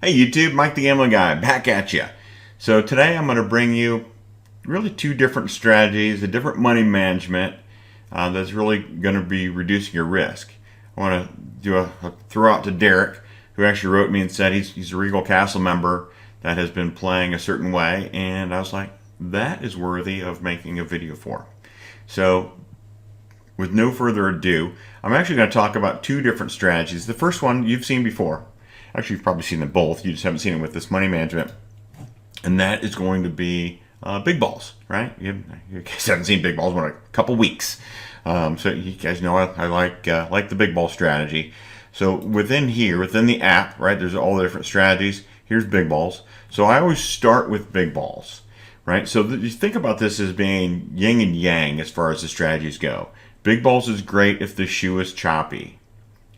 Hey YouTube, Mike the Gambling Guy, back at you. So today I'm going to bring you really two different strategies, a different money management that's really going to be reducing your risk. I want to do a throw out to Derek, who actually wrote me and said he's a Rigel Castle member that has been playing a certain way, and I was like, that is worthy of making a video for. So with no further ado, I'm actually going to talk about two different strategies. The first one you've seen before. Actually, you've probably seen them both. You just haven't seen it with this money management. And that is going to be big balls, right? You guys haven't seen big balls in a couple weeks. So you guys know I like the big ball strategy. So within here, within the app, right, there's all the different strategies. Here's big balls. So I always start with big balls, right? So you think about this as being yin and yang as far as the strategies go. Big balls is great if the shoe is choppy.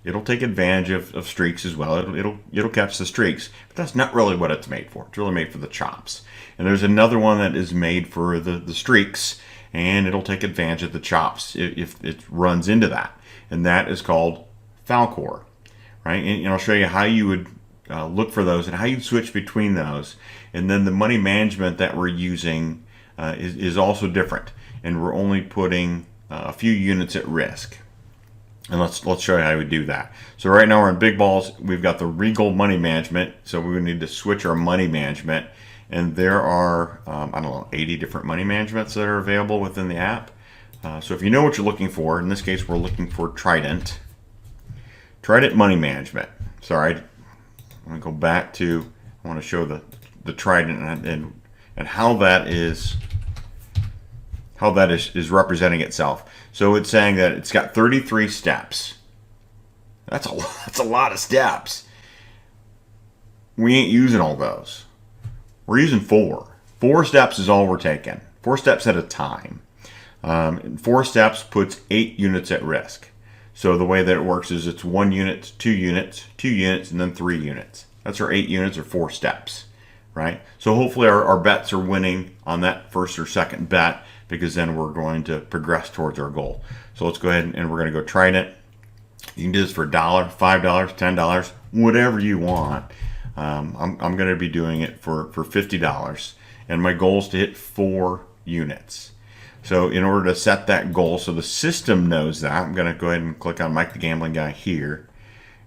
It'll take advantage of streaks as well. It'll catch the streaks, but that's not really what it's made for. It's really made for the chops. And there's another one that is made for the streaks, and it'll take advantage of the chops if it runs into that. And that is called Falkor, right? And I'll show you how you would look for those and how you switch between those. And then the money management that we're using is also different, and we're only putting a few units at risk. And let's show you how we do that. So right now we're in big balls. We've got the Rigel money management. So we would need to switch our money management. And there are, I don't know, 80 different money managements that are available within the app. So if you know what you're looking for, in this case we're looking for Trident. Trident money management. Sorry, I'm going to go back to, I want to show the Trident and how that is representing itself. So it's saying that it's got 33 steps. That's a lot of steps. We ain't using all those. We're using 4. 4 steps is all we're taking. 4 steps at a time. 4 steps puts 8 units at risk. So the way that it works is it's 1 unit, 2 units, 2 units, and then 3 units. That's our 8 units or 4 steps, right? So hopefully our bets are winning on that first or second bet, because then we're going to progress towards our goal. So let's go ahead and we're going to go Trident. You can do this for $1, $5, $10, whatever you want. I'm going to be doing it for $50, and my goal is to hit 4 units. So in order to set that goal, so the system knows that, I'm going to go ahead and click on Mike the Gambling Guy here,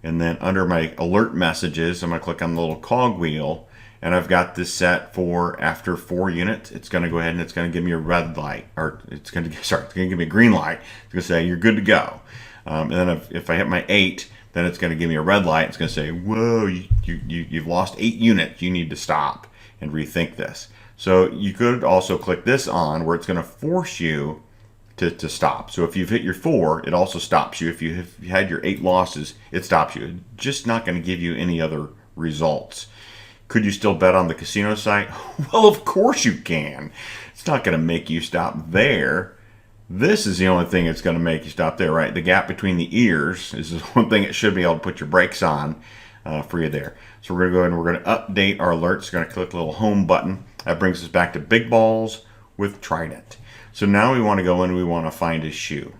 and then under my alert messages, I'm going to click on the little cog wheel. And I've got this set for after 4 units. It's going to go ahead and it's going to give me a red light, or it's going to give me a green light. It's going to say you're good to go. And then if I hit my 8, then it's going to give me a red light. It's going to say, whoa, you've lost 8 units. You need to stop and rethink this. So you could also click this on where it's going to force you to stop. So if you've hit your 4, it also stops you. If you have had your 8 losses, it stops you. It's just not going to give you any other results. Could you still bet on the casino site? Well, of course you can. It's not going to make you stop there. This is the only thing that's going to make you stop there, right? The gap between the ears is the one thing it should be able to put your brakes on for you there. So we're going to go ahead and we're going to update our alerts. We're going to click the little home button. That brings us back to big balls with Trident. So now we want to go in and we want to find a shoe.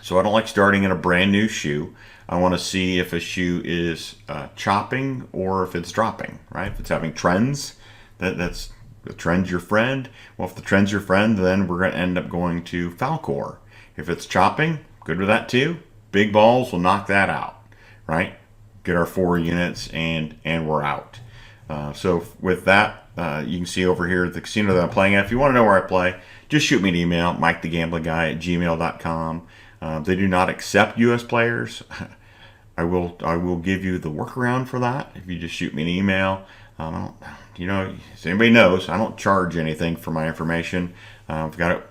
So I don't like starting in a brand new shoe. I want to see if a shoe is chopping or if it's dropping, right? If it's having trends, that's the trend's your friend. Well, if the trend's your friend, then we're going to end up going to Falkor. If it's chopping, good with that too. Big balls will knock that out, right? Get our 4 units and we're out. So with that, you can see over here the casino that I'm playing at. If you want to know where I play, just shoot me an email, MikeTheGamblingGuy@gmail.com. They do not accept U.S. players. I will give you the workaround for that if you just shoot me an email. You know, as anybody knows, I don't charge anything for my information. I've got it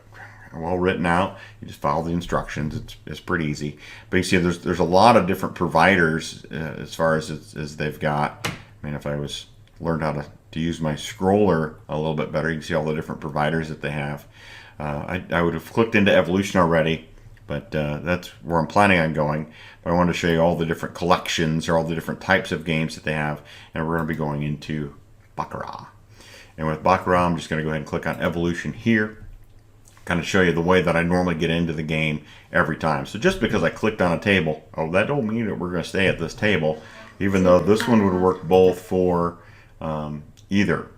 well written out. You just follow the instructions. It's pretty easy. But you see, there's a lot of different providers as far as they've got. I mean, if I learned how to use my scroller a little bit better, you can see all the different providers that they have. I would have clicked into Evolution already, but that's where I'm planning on going. But I wanted to show you all the different collections or all the different types of games that they have, and we're going to be going into Baccarat. And with Baccarat, I'm just going to go ahead and click on Evolution here, kind of show you the way that I normally get into the game every time. So just because I clicked on a table, oh, that don't mean that we're going to stay at this table. even though this one would work both for either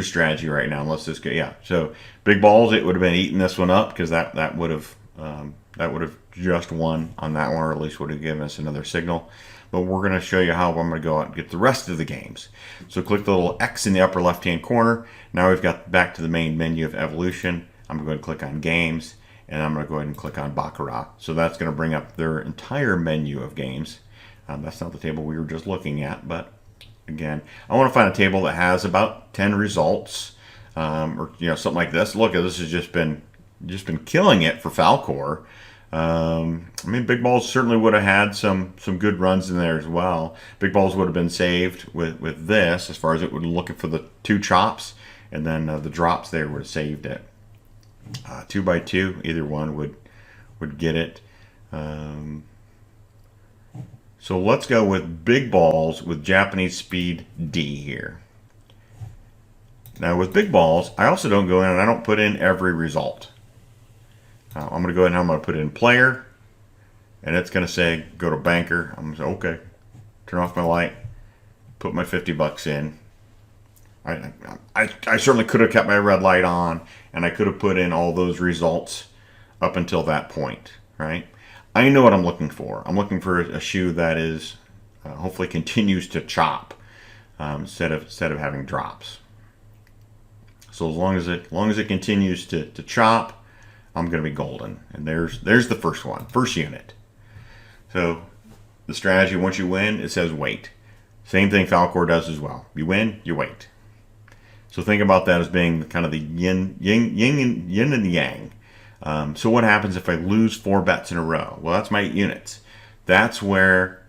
strategy right now. Let's just go, yeah. So big balls, it would have been eating this one up because that would have just won on that one, or at least would have given us another signal. But we're going to show you how I'm going to go out and get the rest of the games. So click the little X in the upper left-hand corner. Now we've got back to the main menu of Evolution. I'm going to click on Games, and I'm going to go ahead and click on Baccarat. So that's going to bring up their entire menu of games. That's not the table we were just looking at, but again, I want to find a table that has about 10 results, or something like this. Look, this has just been killing it for Falkor. I mean, Big Balls certainly would have had some good runs in there as well. Big Balls would have been saved with this, as far as it would looking for the 2 chops, and then the drops there would have saved it. 2 by 2, either one would get it. So let's go with Big Balls with Japanese Speed D here. Now with Big Balls, I also don't go in and I don't put in every result. I'm going to go ahead and I'm going to put in player, and it's going to say go to banker. I'm going to say okay, turn off my light, put my 50 bucks in. I certainly could have kept my red light on, and I could have put in all those results up until that point, right? I know what I'm looking for. I'm looking for a shoe that is hopefully continues to chop instead of having drops. So as long as it continues to chop, I'm going to be golden. And there's the first one, first unit. So the strategy, once you win, it says wait. Same thing Falkor does as well. You win, you wait. So think about that as being kind of the yin and yang. So what happens if I lose 4 bets in a row? Well, that's my units. That's where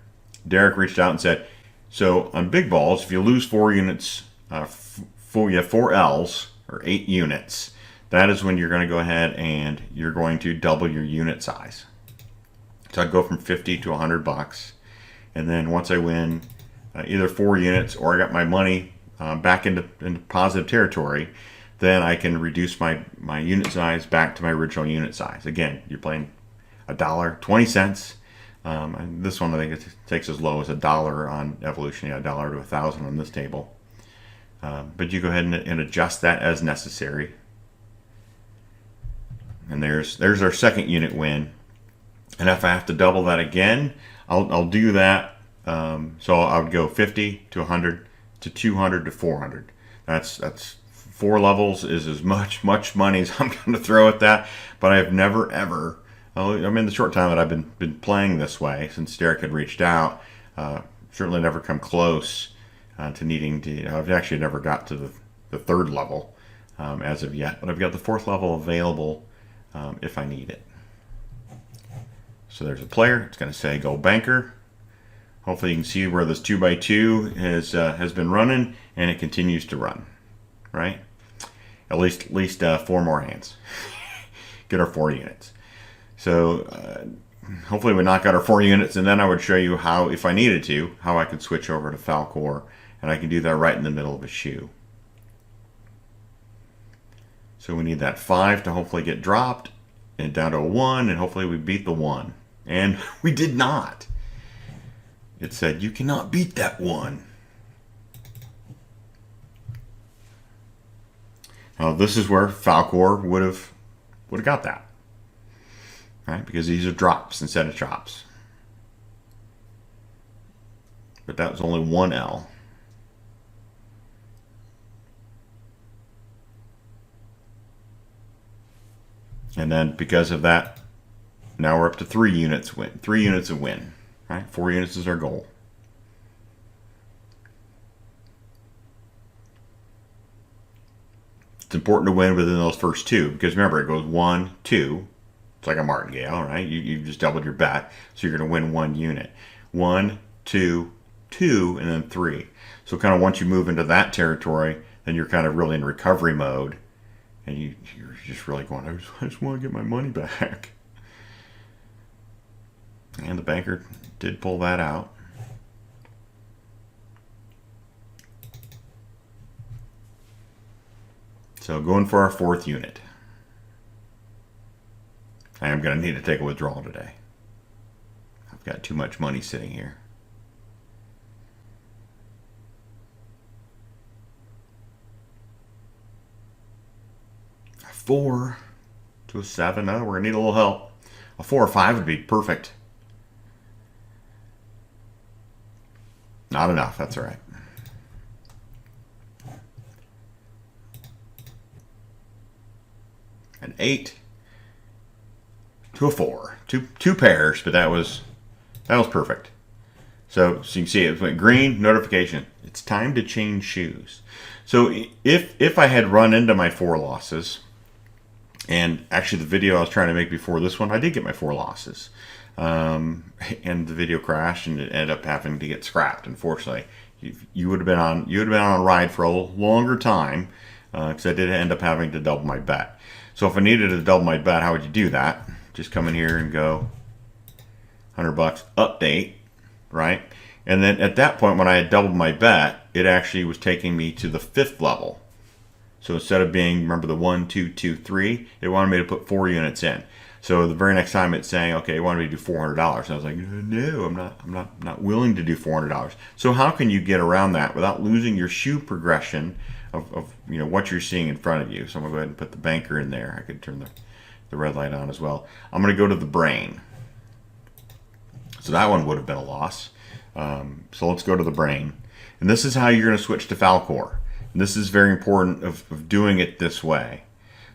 Derek reached out and said, so on Big Balls, if you lose 4 units, you have 4 L's or 8 units, that is when you're going to go ahead and you're going to double your unit size. So I'd go from 50 to 100 bucks. And then once I win either 4 units or I got my money back into positive territory, then I can reduce my unit size back to my original unit size. Again, you're playing $1.20. And this one I think it takes as low as $1 on Evolution, $1 to 1,000 on this table. But you go ahead and adjust that as necessary. And there's our second unit win. And if I have to double that again, I'll do that. So I would go 50 to 100 to 200 to 400. That's 4 levels is as much money as I'm going to throw at that. But I have never ever, I mean, the short time that I've been playing this way since Derek had reached out, certainly never come close to needing to. I've actually never got to the 3rd level as of yet, but I've got the 4th level available if I need it. So there's a player. It's going to say go banker. Hopefully you can see where this 2 by 2 has been running, and it continues to run. Right? At least 4 more hands. Get our 4 units. So hopefully we knock out our 4 units, and then I would show you how, if I needed to, how I could switch over to Falkor, and I can do that right in the middle of a shoe. So we need that 5 to hopefully get dropped, and down to a 1, and hopefully we beat the 1. And we did not. It said, you cannot beat that 1. Now this is where Falkor would have got that, right? Because these are drops instead of chops. But that was only 1 L. And then because of that, now we're up to 3 units win. 3 units of win. Right? 4 units is our goal. It's important to win within those first 2 because remember it goes 1, 2. It's like a martingale, right? You just doubled your bet, so you're going to win 1 unit. 1, 2, 2, and then 3. So kind of once you move into that territory, then you're kind of really in recovery mode, and you're just really going, I just want to get my money back. And the banker did pull that out. So going for our 4th unit. I am going to need to take a withdrawal today. I've got too much money sitting here. 4 to a 7. Oh, we're going to need a little help. A 4 or 5 would be perfect. Not enough. That's all right. An 8 to a 4. Two pairs, but that was perfect. So you can see it went green, notification. It's time to change shoes. So if I had run into my 4 losses, and actually the video I was trying to make before this one, I did get my 4 losses. And the video crashed and it ended up having to get scrapped, unfortunately. You would have been on a ride for a longer time, because I did end up having to double my bet. So if I needed to double my bet, how would you do that? Just come in here and go $100, update, right? And then at that point, when I had doubled my bet, it actually was taking me to the 5th level. So instead of being, remember the 1, 2, 2, 3, it wanted me to put 4 units in. So the very next time it's saying, okay, it wanted me to do $400. And I was like, no, I'm not willing to do $400. So how can you get around that without losing your shoe progression of what you're seeing in front of you? So I'm gonna go ahead and put the banker in there. I could turn the red light on as well. I'm gonna go to the brain. So that one would have been a loss. So let's go to the brain. And this is how you're gonna switch to Falkor. And this is very important of doing it this way.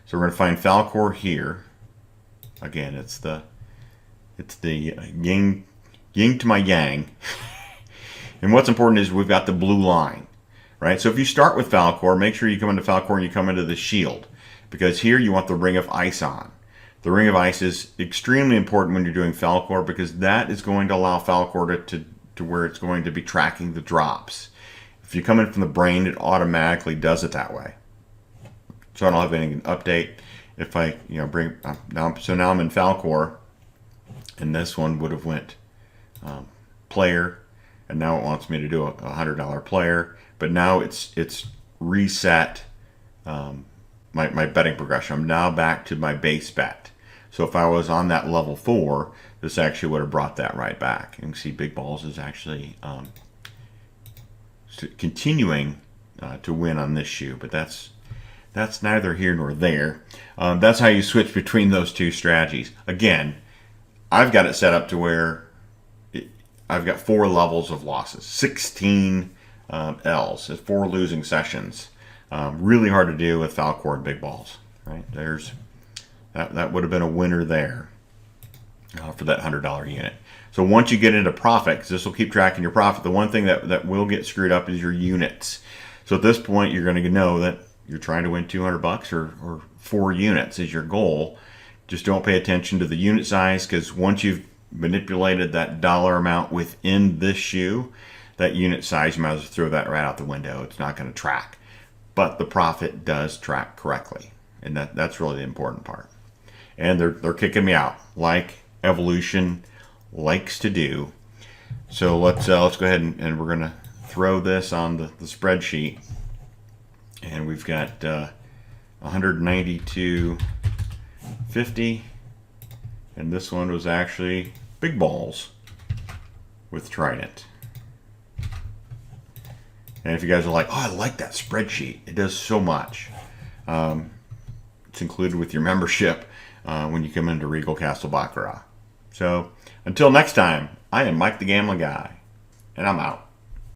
So we're gonna find Falkor here. Again, it's the yin to my yang. And what's important is we've got the blue line, right? So if you start with Falkor, make sure you come into Falkor and you come into the shield, because here you want the ring of ice on. The ring of ice is extremely important when you're doing Falkor, because that is going to allow Falkor to where it's going to be tracking the drops. If you come in from the brain, it automatically does it that way. So I don't have any update. If I bring now, so now I'm in Falkor, and this one would have went player, and now it wants me to do a $100 player. But now it's reset my betting progression. I'm now back to my base bet. So if I was on that level 4, this actually would have brought that right back. You can see Big Balls is actually continuing to win on this shoe, but that's neither here nor there. That's how you switch between those two strategies. Again, I've got it set up to where I've got 4 levels of losses, 16 L's, 4 losing sessions. Really hard to do with Falkor and Big Balls. Right? That would have been a winner there for that $100 unit. So once you get into profit, because this will keep tracking your profit, the one thing that will get screwed up is your units. So at this point, you're going to know that you're trying to win $200 or 4 units is your goal. Just don't pay attention to the unit size, because once you've manipulated that dollar amount within this shoe, that unit size, you might as well throw that right out the window. It's not going to track. But the profit does track correctly, and that's really the important part. And they're kicking me out, like Evolution likes to do. So let's go ahead and we're going to throw this on the spreadsheet. And we've got 192.50, and this one was actually Big Balls with Trident. And if you guys are like, oh, I like that spreadsheet, it does so much. It's included with your membership when you come into Rigel Castle Baccarat. So until next time, I am Mike the Gambling Guy, and I'm out.